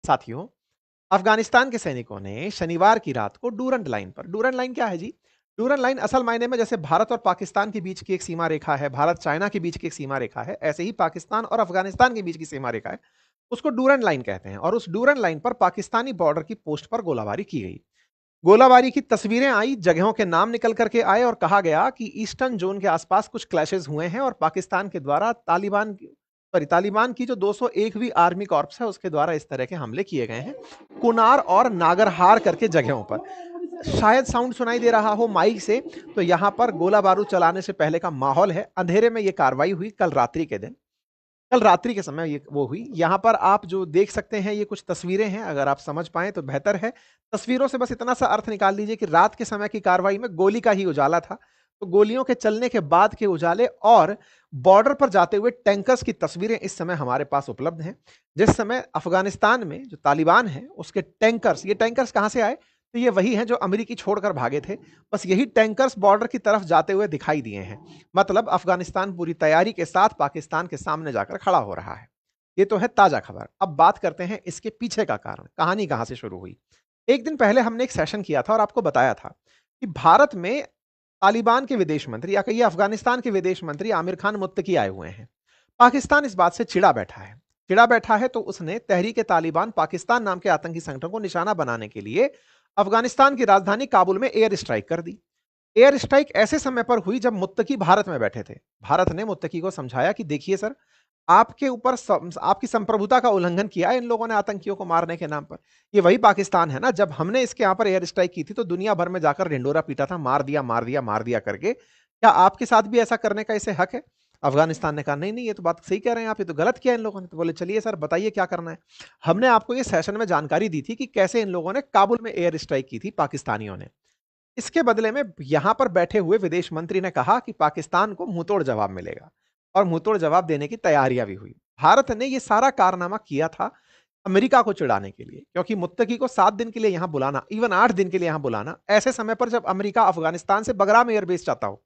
साथियों, अफगानिस्तान के सैनिकों ने शनिवार की रात को डूरंड लाइन पर, डूरंड लाइन क्या है जी? डूरंड लाइन असल मायने में जैसे भारत और पाकिस्तान के बीच की एक सीमा रेखा है, भारत चाइना के बीच की एक सीमा रेखा है, ऐसे ही पाकिस्तान और अफगानिस्तान के बीच की सीमा रेखा है, उसको डूरंड लाइन कहते हैं। और उस डूरंड लाइन पर पाकिस्तानी बॉर्डर की पोस्ट पर गोलाबारी की गई। गोलाबारी की तस्वीरें आई, जगहों के नाम निकल करके आए और कहा गया कि ईस्टर्न जोन के आसपास कुछ क्लैशेस हुए हैं और पाकिस्तान के द्वारा तालिबान की जो 201वीं आर्मी कॉर्प्स है उसके द्वारा इस तरह के हमले किए गए हैं कुनार और नागरहार करके जगहों पर। शायद साउंड सुनाई दे रहा हो माइक से, तो यहां पर गोला बारूद चलाने से पहले का माहौल है। अंधेरे में यह कार्रवाई हुई कल रात्रि के दिन, कल रात्रि के समय ये वो हुई। यहां पर आप जो देख सकते हैं ये कुछ तस्वीरें हैं, अगर आप समझ पाए तो बेहतर है। तस्वीरों से बस इतना सा अर्थ निकाल लीजिए कि रात के समय की कार्रवाई में गोली का ही उजाला था, तो गोलियों के चलने के बाद के उजाले और बॉर्डर पर जाते हुए टैंकर्स की तस्वीरें इस समय हमारे पास उपलब्ध हैं। जिस समय अफगानिस्तान में जो तालिबान है उसके टैंकर्स, ये टैंकर्स कहां से आए? तो ये वही हैं जो अमेरिकी छोड़कर भागे थे। बस यही टैंकर्स बॉर्डर की तरफ जाते हुए दिखाई दिए हैं। मतलब अफगानिस्तान पूरी तैयारी के साथ पाकिस्तान के सामने जाकर खड़ा हो रहा है। ये तो है ताजा खबर। अब बात करते हैं इसके पीछे का कारण, कहानी कहां से शुरू हुई। एक दिन पहले हमने एक सेशन किया था और आपको बताया था कि भारत में तालिबान के विदेश मंत्री या कहिए अफगानिस्तान के विदेश मंत्री आमिर खान मुत्तकी आए हुए हैं। पाकिस्तान इस बात से चिढ़ा बैठा है। चिढ़ा बैठा है तो उसने तहरीक तालिबान पाकिस्तान नाम के आतंकी संगठन को निशाना बनाने के लिए अफगानिस्तान की राजधानी काबुल में एयर स्ट्राइक कर दी। एयर स्ट्राइक ऐसे समय पर हुई जब मुत्तकी भारत में बैठे थे। भारत ने मुत्तकी को समझाया कि देखिए सर, आपके ऊपर आपकी संप्रभुता का उल्लंघन किया है इन लोगों ने आतंकियों को मारने के नाम पर। ये वही पाकिस्तान है ना, जब हमने इसके यहां पर एयर स्ट्राइक की थी तो दुनिया भर में जाकर ढिंडोरा पीटा था, मार दिया मार दिया मार दिया करके। क्या आपके साथ भी ऐसा करने का इसे हक है? अफगानिस्तान ने कहा नहीं नहीं, ये तो बात सही कह रहे हैं आप, ये तो गलत किया इन लोगों ने। तो बोले चलिए सर बताइए क्या करना है। हमने आपको ये सेशन में जानकारी दी थी कि कैसे इन लोगों ने काबुल में एयर स्ट्राइक की थी पाकिस्तानियों ने। इसके बदले में यहां पर बैठे हुए विदेश मंत्री ने कहा कि पाकिस्तान को मुंहतोड़ जवाब मिलेगा और मुंहतोड़ जवाब देने की तैयारियां भी हुई। भारत ने यह सारा कारनामा किया था अमेरिका को चिढ़ाने के लिए, क्योंकि मुत्तकी को 7 दिन के लिए यहां बुलाना, इवन 8 दिन के लिए यहां बुलाना, ऐसे समय पर जब अमेरिका अफगानिस्तान से बगराम एयरबेस चाहता हो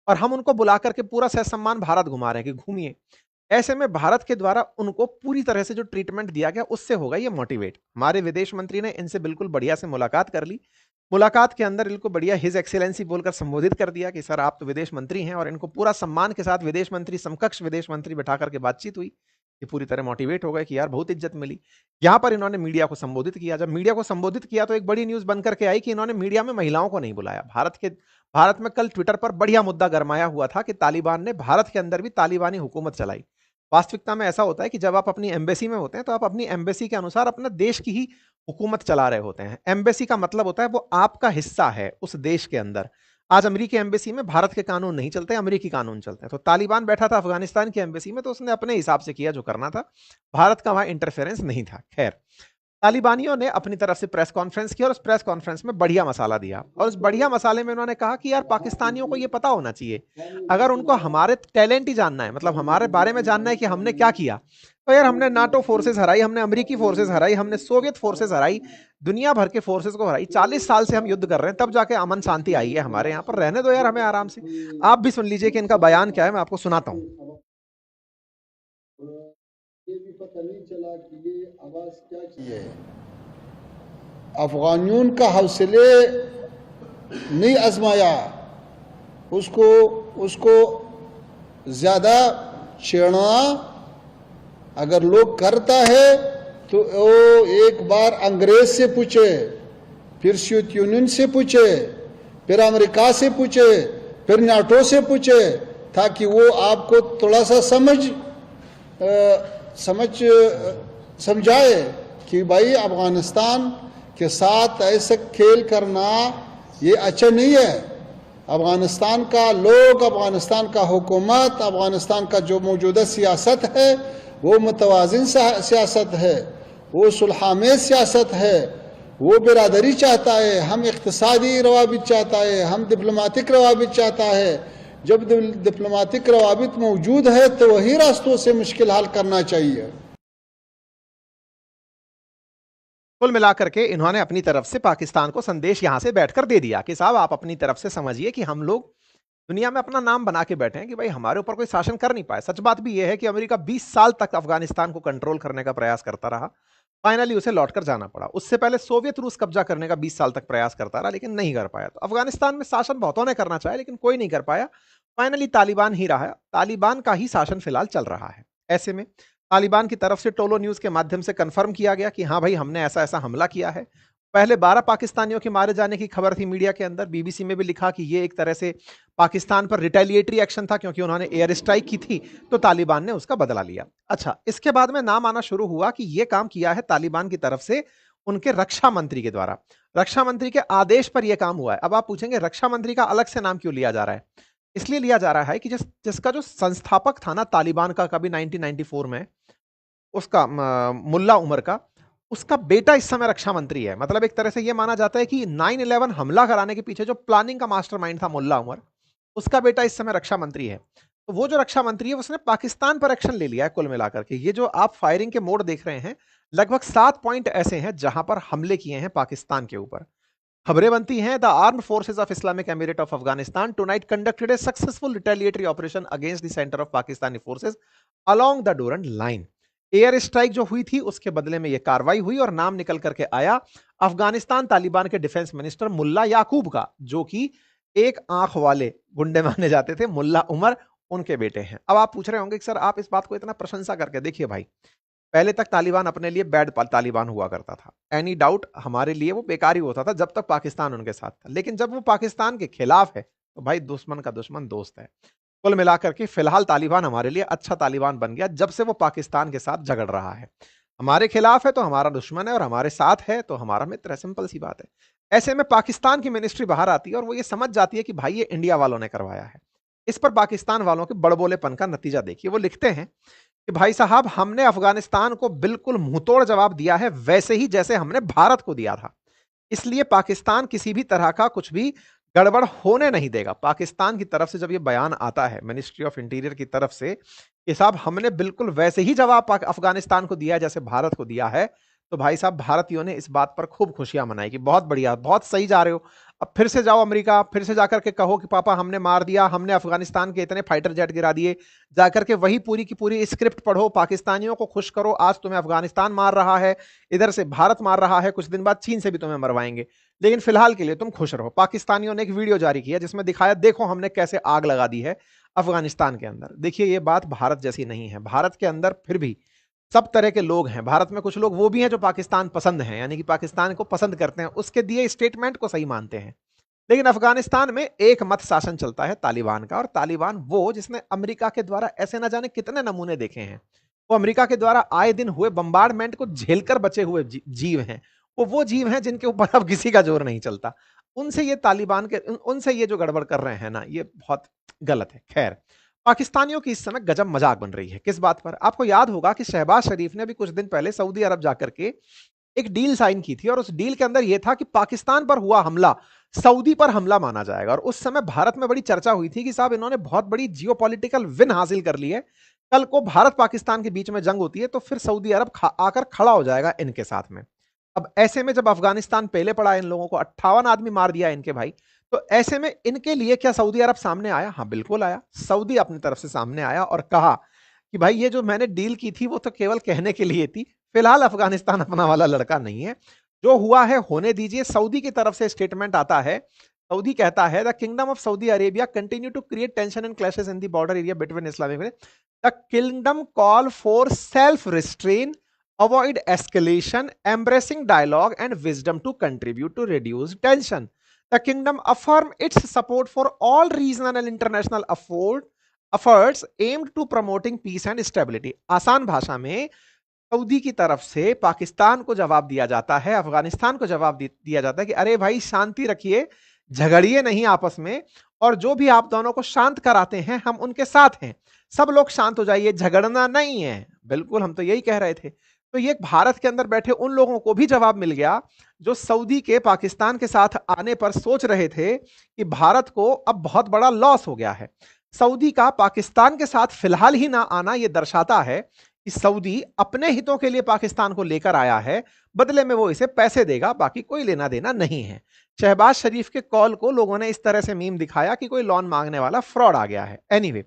और हम उनको बुला करके पूरा सह सम्मान भारत घुमा रहे हैं कि घूमिए। ऐसे में भारत के द्वारा उनको पूरी तरह से जो ट्रीटमेंट दिया गया उससे होगा ये मोटिवेट। हमारे विदेश मंत्री ने इनसे बिल्कुल बढ़िया से मुलाकात कर ली। मुलाकात के अंदर इनको बढ़िया हिज एक्सीलेंसी बोलकर संबोधित कर दिया कि सर आप तो विदेश मंत्री हैं, और इनको पूरा सम्मान के साथ विदेश मंत्री, समकक्ष विदेश मंत्री बैठा करके बातचीत हुई। ये पूरी तरह मोटिवेट हो गए कि यार बहुत इज्जत मिली। यहां पर इन्होंने मीडिया को संबोधित किया। जब मीडिया को संबोधित किया तो एक बड़ी न्यूज बनकर के आई कि इन्होंने मीडिया में महिलाओं को नहीं बुलाया। भारत में कल ट्विटर पर बढ़िया मुद्दा गरमाया हुआ था कि तालिबान ने भारत के अंदर भी तालिबानी हुकूमत चलाई। वास्तविकता में ऐसा होता है कि जब आप अपनी एम्बेसी में होते हैं तो आप अपनी एम्बेसी के अनुसार अपने देश की ही हुकूमत चला रहे होते हैं। एम्बेसी का मतलब होता है वो आपका हिस्सा है उस देश के अंदर। आज अमेरिकी एम्बेसी में भारत के कानून नहीं चलते, अमेरिकी कानून चलते हैं। तो तालिबान बैठा था अफगानिस्तान की एम्बेसी में, तो उसने अपने हिसाब से किया जो करना था। भारत का वहां इंटरफेरेंस नहीं था। खैर, तालिबानियों ने अपनी तरफ से प्रेस कॉन्फ्रेंस की और उस प्रेस कॉन्फ्रेंस में बढ़िया मसाला दिया, और उस बढ़िया मसाले में उन्होंने कहा कि यार पाकिस्तानियों को यह पता होना चाहिए, अगर उनको हमारे टैलेंट ही जानना है, मतलब हमारे बारे में जानना है कि हमने क्या किया, तो यार हमने नाटो फोर्सेस हराई, हमने अमेरिकी फोर्सेस हराई, हमने सोवियत फोर्सेस हराई, दुनिया भर के फोर्सेस को हराई। 40 साल से हम युद्ध कर रहे हैं, तब जाके अमन शांति आई है हमारे यहाँ पर। रहने दो यार हमें आराम से। आप भी सुन लीजिए कि इनका बयान क्या है, मैं आपको सुनाता हूँ। ये भी पता नहीं चला कि ये आवाज क्या की है। अफगानियों का हौसले नहीं आजमाया, उसको ज्यादा छेड़ना अगर लोग करता है तो वो एक बार अंग्रेज से पूछे, फिर सोवियत यूनियन से पूछे, फिर अमेरिका से पूछे, फिर नाटो से पूछे, ताकि वो आपको थोड़ा सा समझाए कि भाई अफगानिस्तान के साथ ऐसा खेल करना ये अच्छा नहीं है। अफगानिस्तान का लोग, अफगानिस्तान का हुकूमत, अफगानिस्तान का जो मौजूदा सियासत है वो मुतवाज़िन सियासत है, वो सुलहामेज़ सियासत है, वो बिरादरी चाहता है, हम इक़्तिसादी रवाबित चाहता है, हम डिप्लोमेटिक रवाबित चाहता है। जब डिप्लोमेटिक रवाबित मौजूद है तो वही रास्तों से मुश्किल हल करना चाहिए। कुल मिलाकर के इन्होंने अपनी तरफ से पाकिस्तान को संदेश यहां से बैठकर दे दिया कि साहब आप अपनी तरफ से समझिए कि हम लोग दुनिया में अपना नाम बना के बैठे हैं कि भाई हमारे ऊपर कोई शासन कर नहीं पाए। सच बात भी यह है कि अमेरिका 20 साल तक अफगानिस्तान को कंट्रोल करने का प्रयास करता रहा, फाइनली उसे लौटकर जाना पड़ा। उससे पहले सोवियत रूस कब्जा करने का 20 साल तक प्रयास करता रहा, लेकिन नहीं कर पाया। तो अफगानिस्तान में शासन बहुतों ने करना चाहा, लेकिन कोई नहीं कर पाया। फाइनली तालिबान ही रहा, तालिबान का ही शासन फिलहाल चल रहा है। ऐसे में तालिबान की तरफ से टोलो न्यूज के माध्यम से कंफर्म किया गया कि हाँ भाई, हमने ऐसा ऐसा हमला किया है। पहले 12 पाकिस्तानियों के मारे जाने की खबर थी मीडिया के अंदर। बीबीसी में भी लिखा कि ये एक तरह से पाकिस्तान पर रिटेलिएटरी एक्शन था, क्योंकि उन्होंने एयर स्ट्राइक की थी, तो तालिबान ने उसका बदला लिया। अच्छा, इसके बाद में नाम आना शुरू हुआ कि यह काम किया है तालिबान की तरफ से उनके रक्षा मंत्री के द्वारा। रक्षा मंत्री के आदेश पर यह काम हुआ है। अब आप पूछेंगे रक्षा मंत्री का अलग से नाम क्यों लिया जा रहा है? इसलिए लिया जा रहा है कि जिसका जो संस्थापक था ना तालिबान का, कभी 1994 में, उसका मुल्ला उमर का, उसका बेटा इस समय रक्षा मंत्री है। मतलब एक तरह से यह माना जाता है कि 9/11 हमला कराने के पीछे जो प्लानिंग का मास्टरमाइंड था मुल्ला उमर, उसका बेटा इस समय रक्षा मंत्री है। तो वो जो रक्षा मंत्री है उसने पाकिस्तान पर एक्शन ले लिया है कुल मिलाकर के। ये जो आप फायरिंग के मोड देख रहे हैं, लगभग 7 पॉइंट ऐसे हैं जहां पर हमले किए हैं पाकिस्तान के ऊपर। खबरें बनती हैं, the armed forces of Islamic emirate of Afghanistan tonight conducted A successful retaliatory operation against the centre of Pakistani forces along the Durand line. Air strike जो हुई थी उसके बदले में यह कार्रवाई हुई और नाम निकल करके आया अफगानिस्तान तालिबान के डिफेंस मिनिस्टर मुल्ला याकूब का, जो कि एक आंख वाले गुंडे माने जाते थे। मुल्ला उमर उनके बेटे हैं। अब आप पूछ रहे होंगे कि सर आप इस बात को इतना प्रशंसा करके, देखिए भाई, पहले तक तालिबान अपने लिए बैड तालिबान हुआ करता था। एनी डाउट हमारे लिए वो बेकार ही होता था जब तक पाकिस्तान उनके साथ था। लेकिन जब वो पाकिस्तान के खिलाफ है तो भाई दुश्मन का दुश्मन दोस्त है। कुल मिलाकर के फिलहाल तालिबान हमारे लिए अच्छा तालिबान बन गया जब से वो पाकिस्तान के साथ झगड़ रहा है। हमारे खिलाफ है तो हमारा दुश्मन है, और हमारे साथ है तो हमारा मित्र है। सिंपल सी बात है। ऐसे में पाकिस्तान की मिनिस्ट्री बाहर आती है और वो ये समझ जाती है कि भाई ये इंडिया वालों ने करवाया है। इस पर पाकिस्तान वालों के बड़बोलेपन का नतीजा देखिए। वो लिखते हैं कि भाई साहब, हमने अफगानिस्तान को बिल्कुल मुंहतोड़ जवाब दिया है, वैसे ही जैसे हमने भारत को दिया था। इसलिए पाकिस्तान किसी भी तरह का कुछ भी गड़बड़ होने नहीं देगा। पाकिस्तान की तरफ से जब ये बयान आता है मिनिस्ट्री ऑफ इंटीरियर की तरफ से कि साहब हमने बिल्कुल वैसे ही जवाब अफगानिस्तान को दिया जैसे भारत को दिया है, तो भाई साहब भारतीयों ने इस बात पर खूब खुशियां मनाई कि बहुत बढ़िया, बहुत सही जा रहे हो। अब फिर से जाओ अमेरिका, फिर से जाकर के कहो कि पापा हमने मार दिया, हमने अफगानिस्तान के इतने फाइटर जेट गिरा दिए। जाकर के वही पूरी की पूरी स्क्रिप्ट पढ़ो, पाकिस्तानियों को खुश करो, आज तुम्हें अफगानिस्तान मार रहा है, इधर से भारत मार रहा है, कुछ दिन बाद चीन से भी तुम्हें मरवाएंगे, लेकिन फिलहाल के लिए तुम खुश रहो। पाकिस्तानियों ने एक वीडियो जारी किया जिसमें दिखाया, देखो हमने कैसे आग लगा दी है अफगानिस्तान के अंदर। देखिए ये बात भारत जैसी नहीं है। भारत के अंदर फिर भी सब तरह के लोग हैं। भारत में कुछ लोग वो भी हैं जो पाकिस्तान पसंद हैं, यानी कि पाकिस्तान को पसंद करते हैं, उसके दिए स्टेटमेंट को सही मानते हैं। लेकिन अफगानिस्तान में एक मत शासन चलता है तालिबान का, और तालिबान वो जिसने अमेरिका के द्वारा ऐसे न जाने कितने नमूने देखे हैं। वो अमेरिका के द्वारा आए दिन हुए बम्बार्डमेंट को झेलकर बचे हुए जीव हैं। वो जीव हैं जिनके ऊपर अब किसी का जोर नहीं चलता। उनसे ये तालिबान के उनसे ये जो गड़बड़ कर रहे हैं ना, ये बहुत गलत है। खैर, पाकिस्तानियों की इस समय गजब मजाक बन रही है। किस बात पर? आपको याद होगा कि शहबाज शरीफ ने भी कुछ दिन पहले सऊदी अरब जाकर के एक डील साइन की थी, और उस डील के अंदर यह था कि पाकिस्तान पर हुआ हमला सऊदी पर हमला माना जाएगा। और उस समय भारत में बड़ी चर्चा हुई थी कि साहब इन्होंने बहुत बड़ी जियोपॉलिटिकल विन हासिल कर ली है, कल को भारत पाकिस्तान के बीच में जंग होती है तो फिर सऊदी अरब आकर खड़ा हो जाएगा इनके साथ में। अब ऐसे में जब अफगानिस्तान पहले पड़ा, इन लोगों को 58 आदमी मार दिया इनके भाई, तो ऐसे में इनके लिए क्या सऊदी अरब सामने आया? हाँ बिल्कुल आया। सऊदी अपनी तरफ से सामने आया और कहा कि भाई ये जो मैंने डील की थी वो तो केवल कहने के लिए थी, फिलहाल अफगानिस्तान अपना वाला लड़का नहीं है, जो हुआ है होने दीजिए। सऊदी की तरफ से स्टेटमेंट आता है, सऊदी कहता है the kingdom of Saudi Arabia continue to create tension and clashes in the border area between Islamic, the kingdom call for self restraint, avoid escalation, embracing dialogue and wisdom to contribute to reduce tension. The kingdom affirm its support for all regional and international efforts aimed to promoting peace and stability। आसान भाषा में Saudi की तरफ से पाकिस्तान को जवाब दिया जाता है, अफगानिस्तान को जवाब दिया जाता है कि अरे भाई शांति रखिए, झगड़िए नहीं आपस में, और जो भी आप दोनों को शांत कराते हैं हम उनके साथ हैं, सब लोग शांत हो जाइए, झगड़ना नहीं है। बिल्कुल, हम तो यही कह रहे थे। तो ये भारत के अंदर बैठे उन लोगों को भी जवाब मिल गया जो सऊदी के पाकिस्तान के साथ आने पर सोच रहे थे कि भारत को अब बहुत बड़ा लॉस हो गया है। सऊदी का पाकिस्तान के साथ फिलहाल ही ना आना यह दर्शाता है कि सऊदी अपने हितों के लिए पाकिस्तान को लेकर आया है, बदले में वो इसे पैसे देगा, बाकी कोई लेना देना नहीं है। शहबाज शरीफ के कॉल को लोगों ने इस तरह से मीम दिखाया कि कोई लोन मांगने वाला फ्रॉड आ गया है। एनीवे,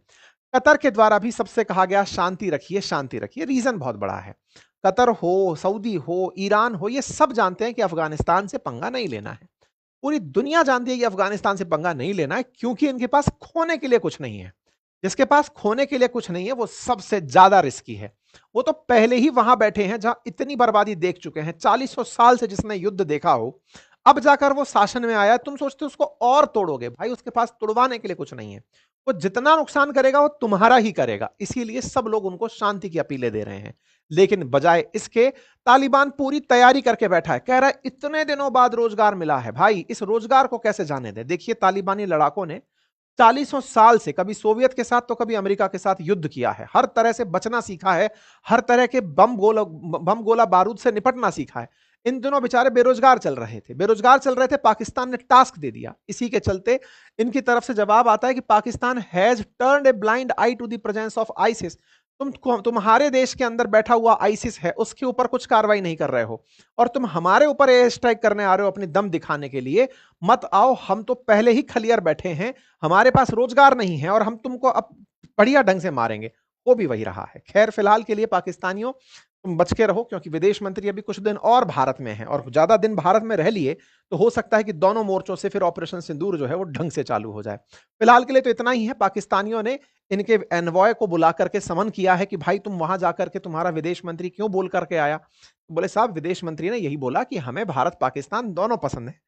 कतर के द्वारा भी सबसे कहा गया शांति रखिए, शांति रखिए। रीजन बहुत बड़ा है। कतर हो, सऊदी हो, ईरान हो, ये सब जानते हैं कि अफगानिस्तान से पंगा नहीं लेना है। पूरी दुनिया जानती है कि अफगानिस्तान से पंगा नहीं लेना है, क्योंकि इनके पास खोने के लिए कुछ नहीं है। जिसके पास खोने के लिए कुछ नहीं है वो सबसे ज्यादा रिस्की है। वो तो पहले ही वहां बैठे हैं जहां इतनी बर्बादी देख चुके हैं। 40 साल से जिसने युद्ध देखा हो, अब जाकर वो शासन में आया, तुम सोचते हो उसको और तोड़ोगे? भाई उसके पास तोड़वाने के लिए कुछ नहीं है। वो जितना नुकसान करेगा वो तुम्हारा ही करेगा। इसीलिए सब लोग उनको शांति की अपीलें दे रहे हैं। लेकिन बजाय इसके तालिबान पूरी तैयारी करके बैठा है, कह रहा है इतने दिनों बाद रोजगार मिला है। भाई इस रोजगार को कैसे जाने दे? देखिए तालिबानी लड़ाकों ने 40 साल से कभी सोवियत के साथ तो कभी अमेरिका के साथ युद्ध किया है, हर तरह से बचना सीखा है, हर तरह के बम गोला बारूद से निपटना सीखा है। इन दिनों बेचारे बेरोजगार चल रहे थे, बेरोजगार चल रहे थे। पाकिस्तान ने टास्क दे दिया। इसी के चलते इनकी तरफ से जवाब आता है कि Pakistan has turned a blind eye to the presence of ISIS. तुम्हारे देश के अंदर बैठा हुआ आईसिस है, उसके ऊपर कुछ कार्रवाई नहीं कर रहे हो और तुम हमारे ऊपर एयर स्ट्राइक करने आ रहे हो अपनी दम दिखाने के लिए। मत आओ, हम तो पहले ही खलियर बैठे हैं, हमारे पास रोजगार नहीं है और हम तुमको अब बढ़िया ढंग से मारेंगे। वो भी वही रहा है। खैर फिलहाल के लिए पाकिस्तानियों तुम बच के रहो, क्योंकि विदेश मंत्री अभी कुछ दिन और भारत में है और ज्यादा दिन भारत में रह लिए तो हो सकता है कि दोनों मोर्चों से फिर ऑपरेशन सिंदूर जो है वो ढंग से चालू हो जाए। फिलहाल के लिए तो इतना ही है। पाकिस्तानियों ने इनके एनवॉय को बुला करके समन किया है कि भाई तुम वहां जाकर के तुम्हारा विदेश मंत्री क्यों बोल करके आया? बोले साहब विदेश मंत्री ने यही बोला कि हमें भारत पाकिस्तान दोनों पसंद है,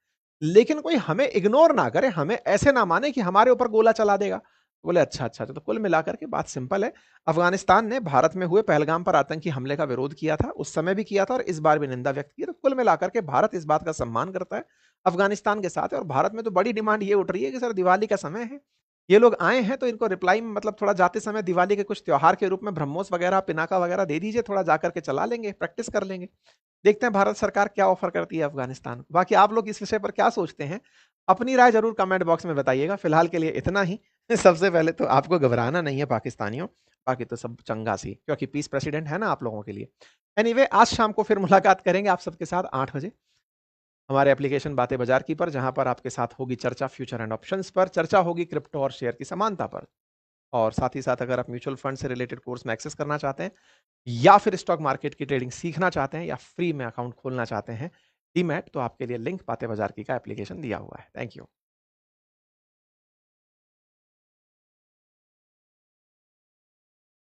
लेकिन कोई हमें इग्नोर ना करे, हमें ऐसे ना माने कि हमारे ऊपर गोला चला देगा। बोले अच्छा अच्छा। तो कुल मिलाकर के बात सिंपल है। अफगानिस्तान ने भारत में हुए पहलगाम पर आतंकी हमले का विरोध किया था, उस समय भी किया था और इस बार भी निंदा व्यक्त की। तो कुल मिलाकर के भारत इस बात का सम्मान करता है, अफगानिस्तान के साथ है। और भारत में तो बड़ी डिमांड ये उठ रही है कि सर दिवाली का समय है, ये लोग आए हैं तो इनको रिप्लाई में मतलब थोड़ा जाते समय दिवाली के कुछ त्योहार के रूप में ब्रह्मोस वगैरह पिनाका वगैरह दे दीजिए, थोड़ा जाकर के चला लेंगे, प्रैक्टिस कर लेंगे। देखते हैं भारत सरकार क्या ऑफर करती है अफगानिस्तान को। बाकी आप लोग इस विषय पर क्या सोचते हैं, अपनी राय जरूर कमेंट बॉक्स में बताइएगा। फिलहाल के लिए इतना ही। सबसे पहले तो आपको घबराना नहीं है पाकिस्तानियों, बाकी तो सब चंगा सी, क्योंकि पीस प्रेसिडेंट है ना आप लोगों के लिए। एनीवे आज शाम को फिर मुलाकात करेंगे आप सबके साथ 8 बजे हमारे एप्लीकेशन बातें बाजार की पर, जहां पर आपके साथ होगी चर्चा फ्यूचर एंड ऑप्शंस पर, चर्चा होगी क्रिप्टो और शेयर की समानता पर। और साथ ही साथ अगर आप म्यूचुअल फंड से रिलेटेड कोर्स में एक्सेस करना चाहते हैं या फिर स्टॉक मार्केट की ट्रेडिंग सीखना चाहते हैं या फ्री में अकाउंट खोलना चाहते हैं डीमैट, तो आपके लिए लिंक बातें बाजार की का एप्लीकेशन दिया हुआ है। Thank you.